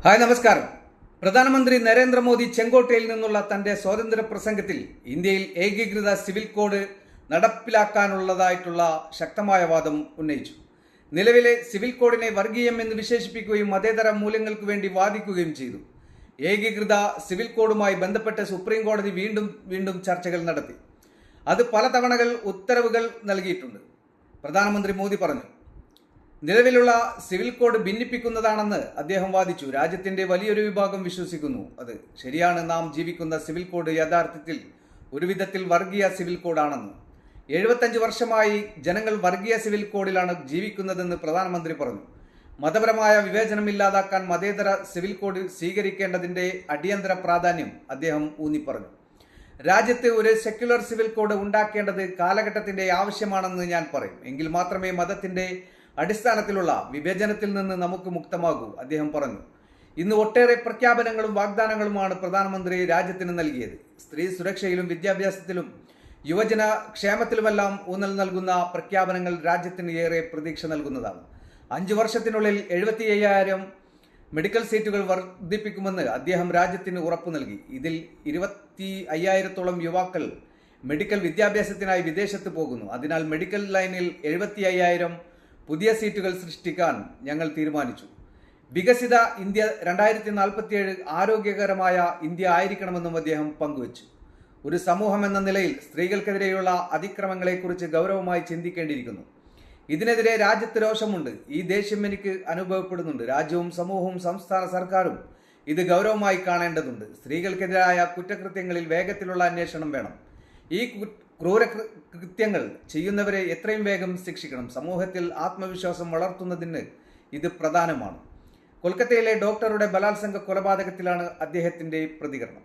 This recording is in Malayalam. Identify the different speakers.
Speaker 1: ഹായ് നമസ്കാരം. പ്രധാനമന്ത്രി നരേന്ദ്രമോദി ചെങ്കോട്ടയിൽ നിന്നുള്ള തന്റെ സ്വാതന്ത്ര്യ പ്രസംഗത്തിൽ ഇന്ത്യയിൽ ഏകീകൃത സിവിൽ കോഡ് നടപ്പിലാക്കാനുള്ളതായിട്ടുള്ള ശക്തമായ വാദം ഉന്നയിച്ചു. നിലവിലെ സിവിൽ കോഡിനെ വർഗീയം എന്ന് വിശേഷിപ്പിക്കുകയും മതേതര മൂല്യങ്ങൾക്ക് വേണ്ടി വാദിക്കുകയും ചെയ്തു. ഏകീകൃത സിവിൽ കോഡുമായി ബന്ധപ്പെട്ട് സുപ്രീം കോടതി വീണ്ടും ചർച്ചകൾ നടത്തി. അത് പല തവണകൾ ഉത്തരവുകൾ നൽകിയിട്ടുണ്ട്. പ്രധാനമന്ത്രി മോദി പറഞ്ഞു, നിലവിലുള്ള സിവിൽ കോഡ് ഭിന്നിപ്പിക്കുന്നതാണെന്ന് അദ്ദേഹം വാദിച്ചു. രാജ്യത്തിന്റെ വലിയൊരു വിഭാഗം വിശ്വസിക്കുന്നു അത് ശരിയാണ്. നാം ജീവിക്കുന്ന സിവിൽ കോഡ് യഥാർത്ഥത്തിൽ ഒരു വിധത്തിൽ വർഗീയ സിവിൽ കോഡാണെന്ന്. 75 വർഷമായി ജനങ്ങൾ വർഗീയ സിവിൽ കോഡിലാണ് ജീവിക്കുന്നതെന്ന് പ്രധാനമന്ത്രി പറഞ്ഞു. മതപരമായ വിവേചനം ഇല്ലാതാക്കാൻ മതേതര സിവിൽ കോഡ് സ്വീകരിക്കേണ്ടതിന്റെ അടിയന്തര പ്രാധാന്യം അദ്ദേഹം ഊന്നിപ്പറഞ്ഞു. രാജ്യത്ത് ഒരു സെക്യുലർ സിവിൽ കോഡ് ഉണ്ടാക്കേണ്ടത് കാലഘട്ടത്തിന്റെ ആവശ്യമാണെന്ന് ഞാൻ പറയും. എങ്കിൽ മാത്രമേ മതത്തിന്റെ അടിസ്ഥാനത്തിലുള്ള വിവേചനത്തിൽ നിന്ന് നമുക്ക് മുക്തമാകൂ, അദ്ദേഹം പറഞ്ഞു. ഇന്ന് ഒട്ടേറെ പ്രഖ്യാപനങ്ങളും വാഗ്ദാനങ്ങളുമാണ് പ്രധാനമന്ത്രി രാജ്യത്തിന് നൽകിയത്. സ്ത്രീ സുരക്ഷയിലും വിദ്യാഭ്യാസത്തിലും യുവജന ക്ഷേമത്തിലുമെല്ലാം ഊന്നൽ നൽകുന്ന പ്രഖ്യാപനങ്ങൾ രാജ്യത്തിന് ഏറെ പ്രതീക്ഷ നൽകുന്നതാണ്. 5 വർഷത്തിനുള്ളിൽ 75,000 മെഡിക്കൽ സീറ്റുകൾ വർദ്ധിപ്പിക്കുമെന്ന് അദ്ദേഹം രാജ്യത്തിന് ഉറപ്പു നൽകി. ഇതിൽ 25,000-ഓളം യുവാക്കൾ മെഡിക്കൽ വിദ്യാഭ്യാസത്തിനായി വിദേശത്ത് പോകുന്നു. അതിനാൽ മെഡിക്കൽ ലൈനിൽ 75,000 പുതിയ സീറ്റുകൾ സൃഷ്ടിക്കാൻ ഞങ്ങൾ തീരുമാനിച്ചു. വികസിത ഇന്ത്യ 2047 ആരോഗ്യകരമായ ഇന്ത്യ ആയിരിക്കണമെന്നും അദ്ദേഹം പങ്കുവച്ചു. ഒരു സമൂഹം എന്ന നിലയിൽ സ്ത്രീകൾക്കെതിരെയുള്ള അതിക്രമങ്ങളെക്കുറിച്ച് ഗൗരവമായി ചിന്തിക്കേണ്ടിയിരിക്കുന്നു. ഇതിനെതിരെ രാജ്യത്ത് രോഷമുണ്ട്. ഈ ദേഷ്യം എനിക്ക് അനുഭവപ്പെടുന്നുണ്ട്. രാജ്യവും സമൂഹവും സംസ്ഥാന സർക്കാരും ഇത് ഗൗരവമായി കാണേണ്ടതുണ്ട്. സ്ത്രീകൾക്കെതിരായ കുറ്റകൃത്യങ്ങളിൽ വേഗത്തിലുള്ള അന്വേഷണം വേണം. ഈ ക്രൂരകൃത്യങ്ങൾ ചെയ്യുന്നവരെ എത്രയും വേഗം ശിക്ഷിക്കണം. സമൂഹത്തിൽ ആത്മവിശ്വാസം വളർത്തുന്നതിന് ഇത് പ്രധാനമാണ്. കൊൽക്കത്തയിലെ ഡോക്ടറുടെ ബലാത്സംഗ കൊലപാതകത്തിലാണ് അദ്ദേഹത്തിന്റെ പ്രതികരണം.